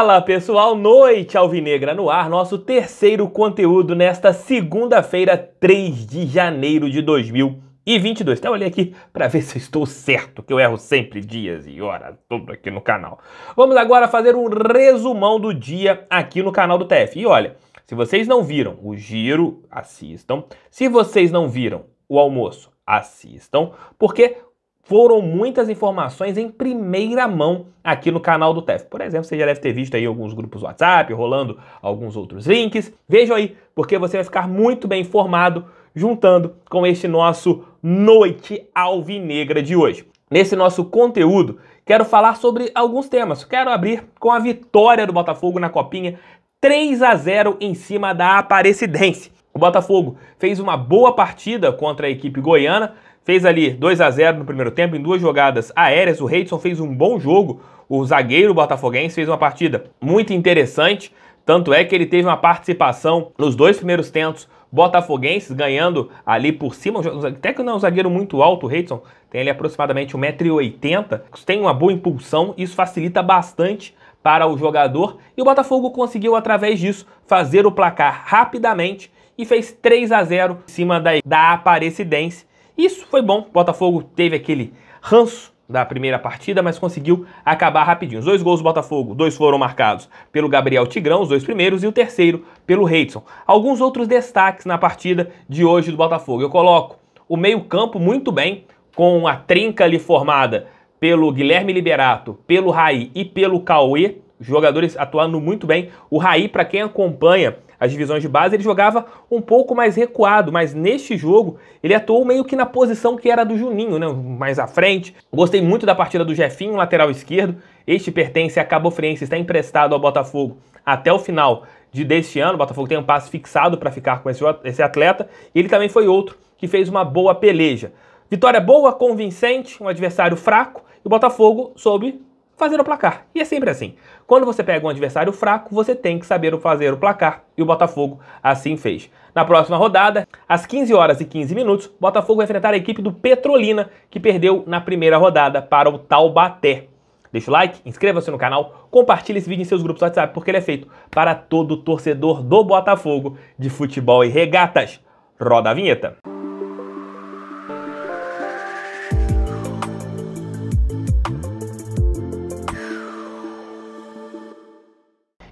Fala pessoal, Noite Alvinegra no ar, nosso terceiro conteúdo nesta segunda-feira, 3 de janeiro de 2022. Até olhei aqui para ver se eu estou certo, que eu erro sempre dias e horas, tudo aqui no canal. Vamos agora fazer um resumão do dia aqui no canal do TF. E olha, se vocês não viram o giro, assistam. Se vocês não viram o almoço, assistam, porque foram muitas informações em primeira mão aqui no canal do TF. Por exemplo, você já deve ter visto aí alguns grupos WhatsApp, rolando alguns outros links. Vejam aí, porque você vai ficar muito bem informado juntando com este nosso Noite Alvinegra de hoje. Nesse nosso conteúdo, quero falar sobre alguns temas. Quero abrir com a vitória do Botafogo na Copinha, 3-0 em cima da Aparecidense. O Botafogo fez uma boa partida contra a equipe goiana, fez ali 2-0 no primeiro tempo, em duas jogadas aéreas. O Reidson fez um bom jogo, o zagueiro botafoguense fez uma partida muito interessante, tanto é que ele teve uma participação nos dois primeiros tentos botafoguenses, ganhando ali por cima, até que não é um zagueiro muito alto, o Reidson tem ali aproximadamente 1,80 m, tem uma boa impulsão, isso facilita bastante para o jogador, e o Botafogo conseguiu, através disso, fazer o placar rapidamente e fez 3-0 em cima da Aparecidense. Isso foi bom, o Botafogo teve aquele ranço da primeira partida, mas conseguiu acabar rapidinho. Os dois gols do Botafogo, dois foram marcados pelo Gabriel Tigrão, os dois primeiros, e o terceiro pelo Reidson. Alguns outros destaques na partida de hoje do Botafogo. Eu coloco o meio-campo muito bem, com a trinca ali formada pelo Guilherme Liberato, pelo Raí e pelo Cauê, os jogadores atuando muito bem. O Raí, para quem acompanha as divisões de base, ele jogava um pouco mais recuado, mas neste jogo ele atuou meio que na posição que era do Juninho, né? Mais à frente. Gostei muito da partida do Jefinho, lateral esquerdo. Este pertence a Cabo Friense, está emprestado ao Botafogo até o final deste ano. O Botafogo tem um passe fixado para ficar com esse atleta. E ele também foi outro que fez uma boa peleja. Vitória boa, convincente, um adversário fraco, e o Botafogo soube fazer o placar. E é sempre assim. Quando você pega um adversário fraco, você tem que saber fazer o placar. E o Botafogo assim fez. Na próxima rodada, às 15h15, o Botafogo vai enfrentar a equipe do Petrolina, que perdeu na primeira rodada para o Taubaté. Deixa o like, inscreva-se no canal, compartilhe esse vídeo em seus grupos do WhatsApp, porque ele é feito para todo torcedor do Botafogo de futebol e regatas. Roda a vinheta.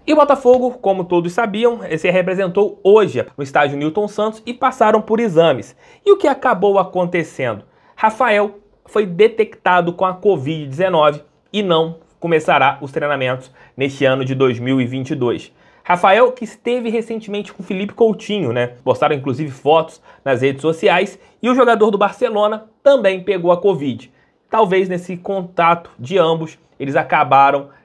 E o Botafogo, como todos sabiam, se representou hoje no estádio Newton Santos e passaram por exames. E o que acabou acontecendo? Rafael foi detectado com a Covid-19 e não começará os treinamentos neste ano de 2022. Rafael, que esteve recentemente com Felipe Coutinho, né? Postaram inclusive fotos nas redes sociais, e o jogador do Barcelona também pegou a Covid. Talvez nesse contato de ambos, eles acabaram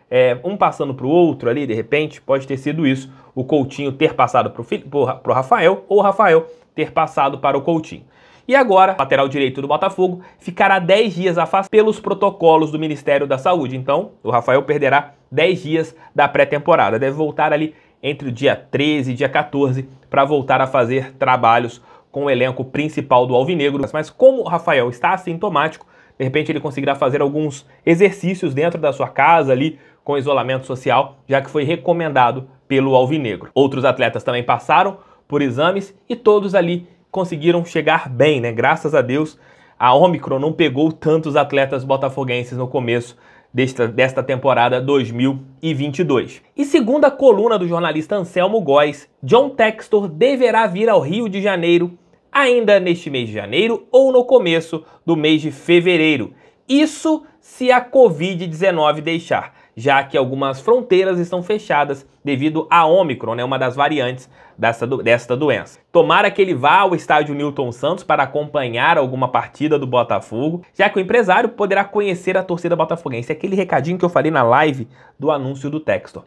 um passando para o outro ali, de repente, pode ter sido isso, o Coutinho ter passado para o Rafael, ou o Rafael ter passado para o Coutinho. E agora, o lateral direito do Botafogo ficará 10 dias afastado pelos protocolos do Ministério da Saúde. Então, o Rafael perderá 10 dias da pré-temporada. Deve voltar ali entre o dia 13 e dia 14 para voltar a fazer trabalhos com o elenco principal do Alvinegro. Mas como o Rafael está assintomático, de repente ele conseguirá fazer alguns exercícios dentro da sua casa ali, com isolamento social, já que foi recomendado pelo Alvinegro. Outros atletas também passaram por exames e todos ali conseguiram chegar bem, né? Graças a Deus, a Ômicron não pegou tantos atletas botafoguenses no começo desta temporada 2022. E segundo a coluna do jornalista Anselmo Góes, John Textor deverá vir ao Rio de Janeiro ainda neste mês de janeiro ou no começo do mês de fevereiro. Isso se a Covid-19 deixar, já que algumas fronteiras estão fechadas devido à Ômicron, né, uma das variantes desta doença. Tomara que ele vá ao estádio Newton Santos para acompanhar alguma partida do Botafogo, já que o empresário poderá conhecer a torcida botafoguense. Aquele recadinho que eu falei na live do anúncio do Textor.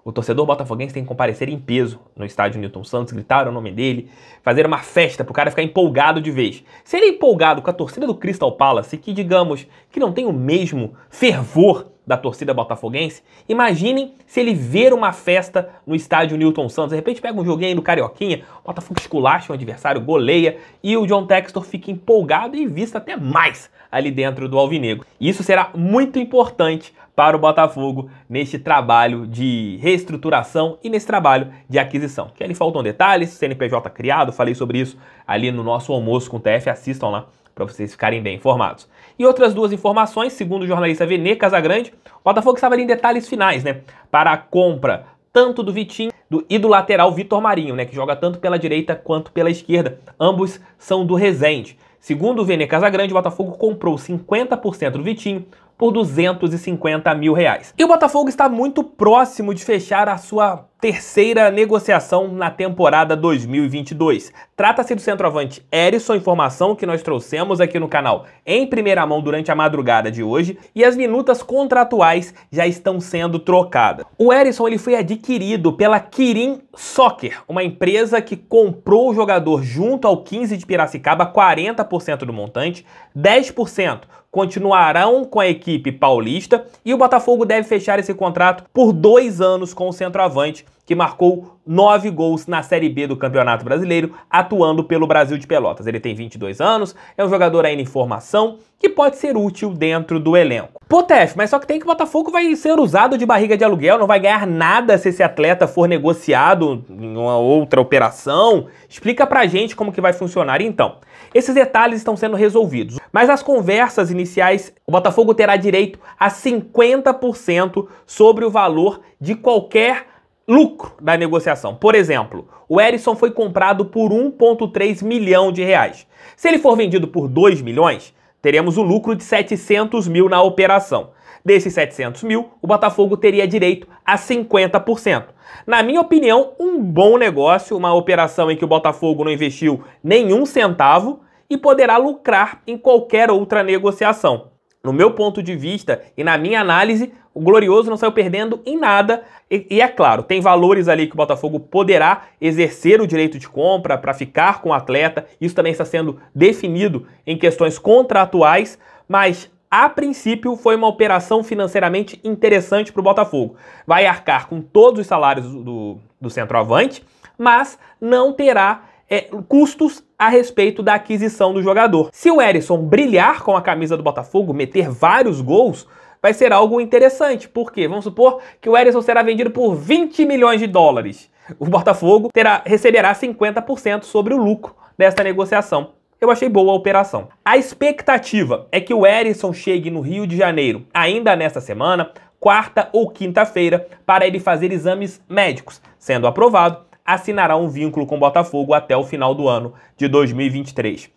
O torcedor botafoguense tem que comparecer em peso no estádio Newton Santos, gritar o nome dele, fazer uma festa para o cara ficar empolgado de vez. Se ele é empolgado com a torcida do Crystal Palace, que digamos que não tem o mesmo fervor da torcida botafoguense, imaginem se ele ver uma festa no estádio Newton Santos, de repente pega um joguinho aí no Carioquinha, o Botafogo esculacha o adversário, goleia, e o John Textor fica empolgado e vista até mais ali dentro do alvinegro. E isso será muito importante para o Botafogo neste trabalho de reestruturação e nesse trabalho de aquisição. Que ali faltam detalhes, CNPJ criado, falei sobre isso ali no nosso almoço com o TF, assistam lá para vocês ficarem bem informados. E outras duas informações, segundo o jornalista Vene Casagrande, o Botafogo estava ali em detalhes finais, né, para a compra tanto do Vitinho e do lateral Vitor Marinho, né, que joga tanto pela direita quanto pela esquerda. Ambos são do Resende. Segundo o Vene Casagrande, o Botafogo comprou 50% do Vitinho por R$250 mil. E o Botafogo está muito próximo de fechar a sua terceira negociação na temporada 2022. Trata-se do centroavante Herisson, informação que nós trouxemos aqui no canal em primeira mão durante a madrugada de hoje, e as minutas contratuais já estão sendo trocadas. O Herisson ele foi adquirido pela Kirin Soccer, uma empresa que comprou o jogador junto ao 15 de Piracicaba, 40% do montante, 10% continuarão com a equipe paulista, e o Botafogo deve fechar esse contrato por 2 anos com o centroavante, que marcou 9 gols na Série B do Campeonato Brasileiro, atuando pelo Brasil de Pelotas. Ele tem 22 anos, é um jogador ainda em formação, que pode ser útil dentro do elenco. Pô, TF, mas só que tem que o Botafogo vai ser usado de barriga de aluguel, não vai ganhar nada se esse atleta for negociado em uma outra operação. Explica pra gente como que vai funcionar então. Esses detalhes estão sendo resolvidos, mas as conversas iniciais, o Botafogo terá direito a 50% sobre o valor de qualquer lucro da negociação. Por exemplo, o Herisson foi comprado por 1,3 milhão de reais. Se ele for vendido por 2 milhões, teremos o lucro de 700 mil na operação. Desses 700 mil, o Botafogo teria direito a 50%. Na minha opinião, um bom negócio, uma operação em que o Botafogo não investiu nenhum centavo e poderá lucrar em qualquer outra negociação. No meu ponto de vista e na minha análise, o Glorioso não saiu perdendo em nada. E é claro, tem valores ali que o Botafogo poderá exercer o direito de compra para ficar com o atleta. Isso também está sendo definido em questões contratuais, mas a princípio foi uma operação financeiramente interessante para o Botafogo. Vai arcar com todos os salários do centroavante, mas não terá custos a respeito da aquisição do jogador. Se o Herisson brilhar com a camisa do Botafogo, meter vários gols, vai ser algo interessante, porque vamos supor que o Herisson será vendido por 20 milhões de dólares. O Botafogo receberá 50% sobre o lucro desta negociação. Eu achei boa a operação. A expectativa é que o Herisson chegue no Rio de Janeiro ainda nesta semana, quarta ou quinta-feira, para ele fazer exames médicos. Sendo aprovado, assinará um vínculo com o Botafogo até o final do ano de 2023.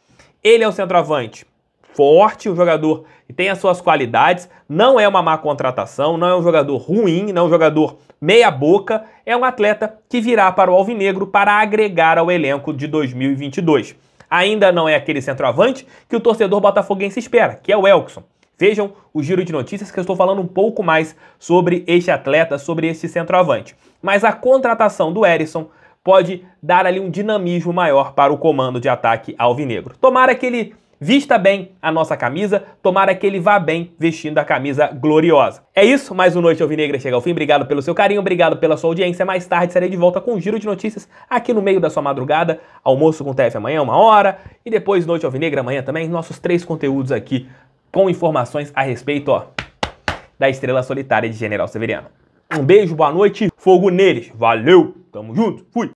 Ele é um centroavante forte, um jogador que tem as suas qualidades, não é uma má contratação, não é um jogador ruim, não é um jogador meia boca, é um atleta que virá para o Alvinegro para agregar ao elenco de 2022. Ainda não é aquele centroavante que o torcedor botafoguense espera, que é o Elkson. Vejam o giro de notícias que eu estou falando um pouco mais sobre este atleta, sobre este centroavante. Mas a contratação do Herisson pode dar ali um dinamismo maior para o comando de ataque alvinegro. Tomara que ele vista bem a nossa camisa, tomara que ele vá bem vestindo a camisa gloriosa. É isso, mais um Noite Alvinegra chega ao fim. Obrigado pelo seu carinho, obrigado pela sua audiência. Mais tarde estarei de volta com um giro de notícias aqui no meio da sua madrugada. Almoço com o TF amanhã, 1h, e depois Noite Alvinegra amanhã também. Nossos 3 conteúdos aqui com informações a respeito da estrela solitária de General Severiano. Um beijo, boa noite, fogo neles. Valeu, tamo junto, fui!